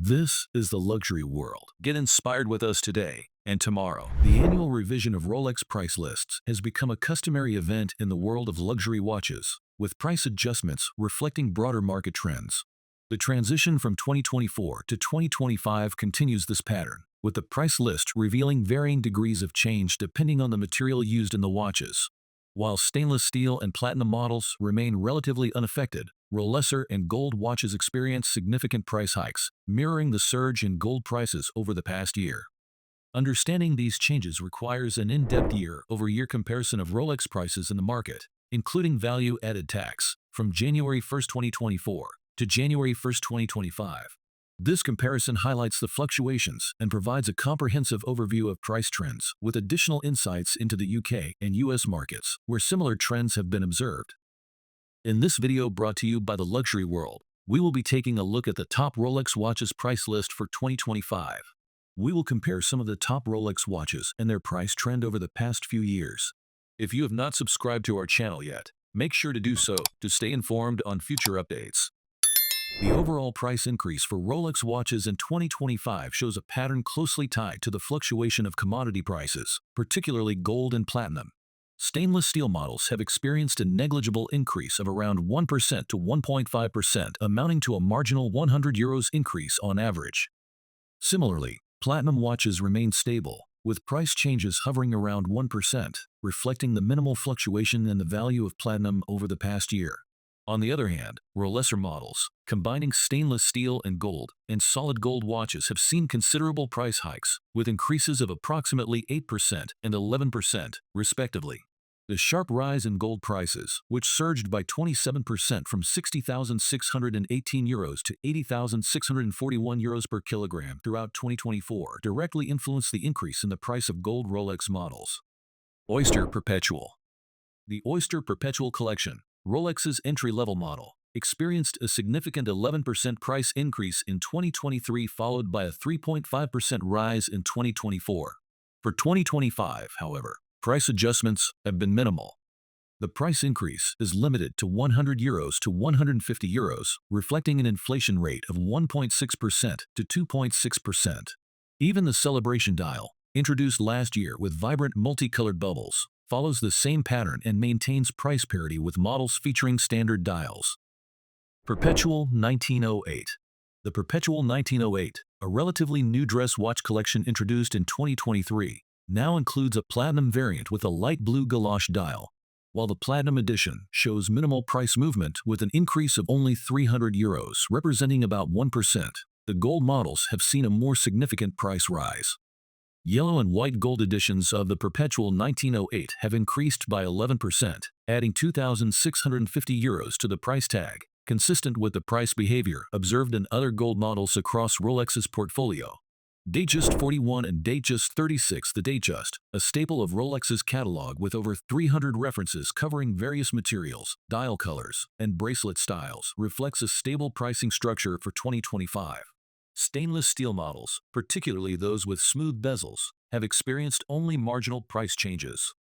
This is the luxury world. Get inspired with us today and tomorrow. The annual revision of Rolex price lists has become a customary event in the world of luxury watches, with price adjustments reflecting broader market trends. The transition from 2024 to 2025 continues this pattern, with the price list revealing varying degrees of change depending on the material used in the watches. While stainless steel and platinum models remain relatively unaffected, Rolex and gold watches experience significant price hikes, mirroring the surge in gold prices over the past year. Understanding these changes requires an in-depth year-over-year comparison of Rolex prices in the market, including value-added tax, from January 1, 2024 to January 1, 2025. This comparison highlights the fluctuations and provides a comprehensive overview of price trends, with additional insights into the UK and US markets, where similar trends have been observed. In this video brought to you by the Luxury World, we will be taking a look at the top Rolex watches price list for 2025. We will compare some of the top Rolex watches and their price trend over the past few years. If you have not subscribed to our channel yet, make sure to do so to stay informed on future updates. The overall price increase for Rolex watches in 2025 shows a pattern closely tied to the fluctuation of commodity prices, particularly gold and platinum. Stainless steel models have experienced a negligible increase of around 1% to 1.5%, amounting to a marginal €100 increase on average. Similarly, platinum watches remain stable, with price changes hovering around 1%, reflecting the minimal fluctuation in the value of platinum over the past year. On the other hand, Rolex models, combining stainless steel and solid gold watches have seen considerable price hikes, with increases of approximately 8% and 11%, respectively. The sharp rise in gold prices, which surged by 27% from €60,618 to €80,641 per kilogram throughout 2024, directly influenced the increase in the price of gold Rolex models. Oyster Perpetual. The Oyster Perpetual collection, Rolex's entry-level model, experienced a significant 11% price increase in 2023, followed by a 3.5% rise in 2024. For 2025, however, price adjustments have been minimal. The price increase is limited to €100 to €150, reflecting an inflation rate of 1.6% to 2.6%. Even the Celebration dial, introduced last year with vibrant multicolored bubbles, follows the same pattern and maintains price parity with models featuring standard dials. Perpetual 1908. The Perpetual 1908, a relatively new dress watch collection introduced in 2023, now includes a platinum variant with a light blue galoche dial, while the Platinum Edition shows minimal price movement with an increase of only €300, representing about 1%. The gold models have seen a more significant price rise. Yellow and white gold editions of the Perpetual 1908 have increased by 11%, adding €2,650 to the price tag, consistent with the price behavior observed in other gold models across Rolex's portfolio. Datejust 41 and Datejust 36. The Datejust, a staple of Rolex's catalog with over 300 references covering various materials, dial colors, and bracelet styles, reflects a stable pricing structure for 2025. Stainless steel models, particularly those with smooth bezels, have experienced only marginal price changes.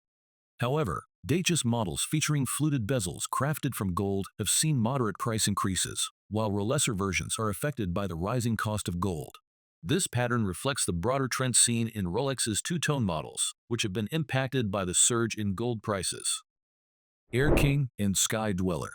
However, Datejust models featuring fluted bezels crafted from gold have seen moderate price increases, while Rolex versions are affected by the rising cost of gold. This pattern reflects the broader trend seen in Rolex's two-tone models, which have been impacted by the surge in gold prices. Air King and Sky Dweller.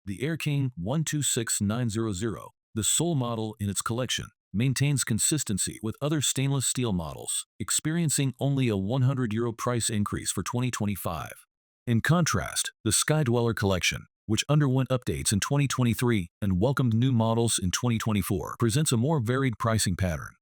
The Air King 126900, the sole model in its collection, maintains consistency with other stainless steel models, experiencing only a €100 price increase for 2025. In contrast, the Sky Dweller collection, which underwent updates in 2023 and welcomed new models in 2024, presents a more varied pricing pattern.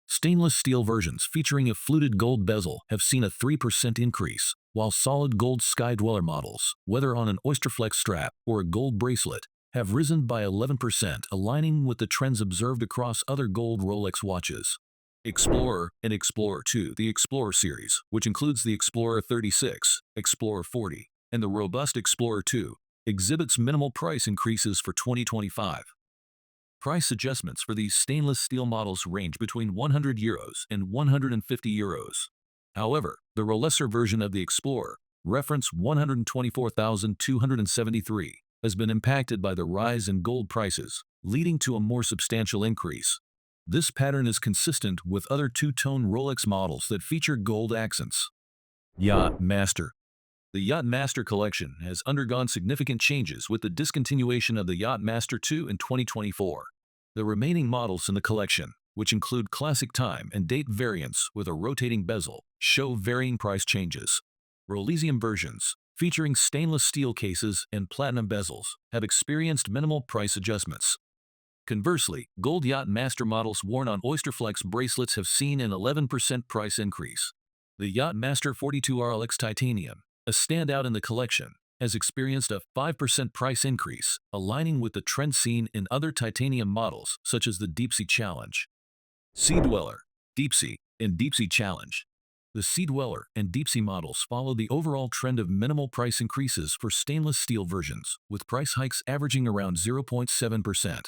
Stainless steel versions featuring a fluted gold bezel have seen a 3% increase, while solid gold Sky Dweller models, whether on an Oysterflex strap or a gold bracelet, have risen by 11%, aligning with the trends observed across other gold Rolex watches. Explorer and Explorer 2. The Explorer series, which includes the Explorer 36, Explorer 40, and the robust Explorer 2, exhibits minimal price increases for 2025. Price adjustments for these stainless steel models range between €100 and €150. However, the Rolex version of the Explorer, reference 124,273, has been impacted by the rise in gold prices, leading to a more substantial increase. This pattern is consistent with other two-tone Rolex models that feature gold accents. Yacht Master. The Yacht Master collection has undergone significant changes with the discontinuation of the Yacht Master 2 in 2024. The remaining models in the collection, which include classic time and date variants with a rotating bezel, show varying price changes. Rolesium versions, featuring stainless steel cases and platinum bezels, have experienced minimal price adjustments. Conversely, gold Yacht Master models worn on Oyster Flex bracelets have seen an 11% price increase. The Yacht Master 42 Rolex Titanium, a standout in the collection, has experienced a 5% price increase, aligning with the trend seen in other titanium models such as the Deep-Sea Challenge. Sea Dweller, Deep-Sea, and Deep-Sea Challenge. The Sea Dweller and Deep-Sea models follow the overall trend of minimal price increases for stainless steel versions, with price hikes averaging around 0.7%.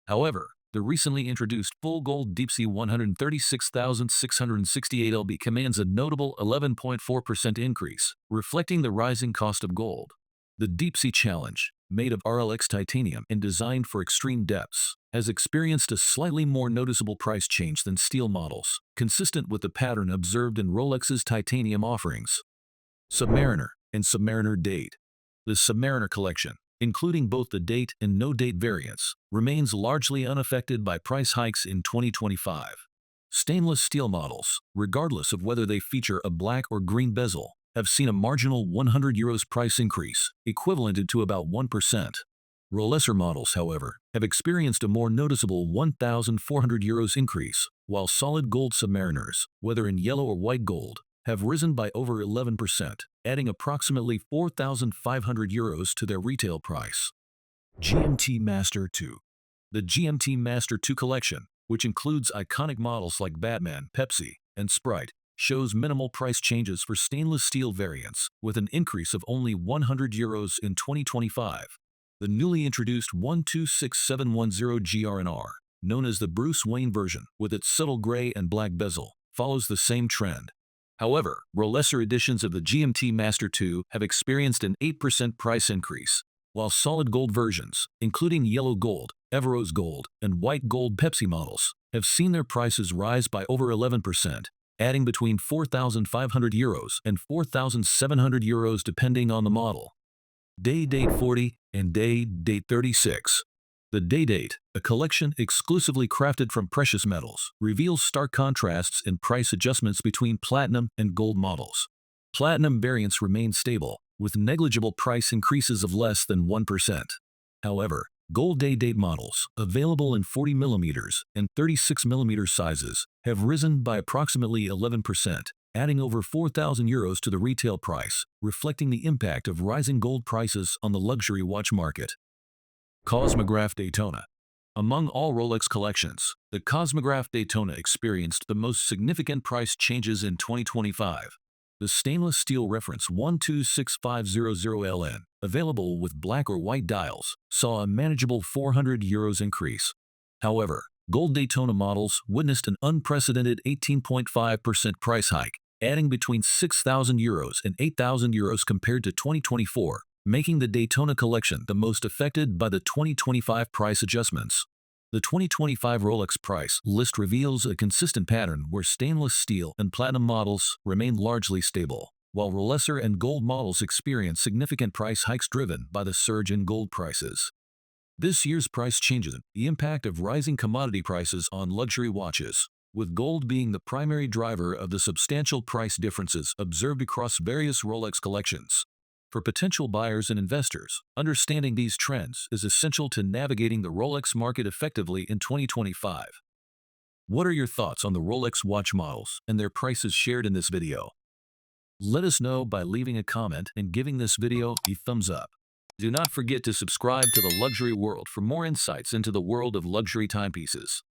However, the recently introduced full gold Deep-Sea 136,668 lb commands a notable 11.4% increase, reflecting the rising cost of gold. The Deep-Sea Challenge, made of RLX titanium and designed for extreme depths, has experienced a slightly more noticeable price change than steel models, consistent with the pattern observed in Rolex's titanium offerings. Submariner and Submariner Date. The Submariner collection, including both the date and no-date variants, remains largely unaffected by price hikes in 2025. Stainless steel models, regardless of whether they feature a black or green bezel, have seen a marginal €100 price increase, equivalent to about 1%. Rolex models, however, have experienced a more noticeable €1,400 increase, while solid gold Submariners, whether in yellow or white gold, have risen by over 11%, adding approximately €4,500 to their retail price. GMT Master 2. The GMT Master 2 collection, which includes iconic models like Batman, Pepsi, and Sprite, shows minimal price changes for stainless steel variants, with an increase of only €100 in 2025. The newly introduced 126710 GRNR, known as the Bruce Wayne version, with its subtle gray and black bezel, follows the same trend. However, Rolex editions of the GMT Master 2 have experienced an 8% price increase, while solid gold versions, including yellow gold, Everose gold, and white gold Pepsi models, have seen their prices rise by over 11%, adding between €4,500 and €4,700 depending on the model. Day-Date 40 and Day-Date 36. The Day-Date, a collection exclusively crafted from precious metals, reveals stark contrasts in price adjustments between platinum and gold models. Platinum variants remain stable, with negligible price increases of less than 1%. However, gold Day-Date models, available in 40mm and 36mm sizes, have risen by approximately 11%, adding over €4,000 to the retail price, reflecting the impact of rising gold prices on the luxury watch market. Cosmograph Daytona. Among all Rolex collections, the Cosmograph Daytona experienced the most significant price changes in 2025. The stainless steel reference 126500LN, available with black or white dials, saw a manageable €400 increase. However, gold Daytona models witnessed an unprecedented 18.5% price hike, adding between €6,000 and €8,000 compared to 2024, making the Daytona collection the most affected by the 2025 price adjustments. The 2025 Rolex price list reveals a consistent pattern where stainless steel and platinum models remain largely stable, while Rolex and gold models experience significant price hikes driven by the surge in gold prices. This year's price changes the impact of rising commodity prices on luxury watches, with gold being the primary driver of the substantial price differences observed across various Rolex collections. For potential buyers and investors, understanding these trends is essential to navigating the Rolex market effectively in 2025. What are your thoughts on the Rolex watch models and their prices shared in this video? Let us know by leaving a comment and giving this video a thumbs up. Do not forget to subscribe to the Luxury World for more insights into the world of luxury timepieces.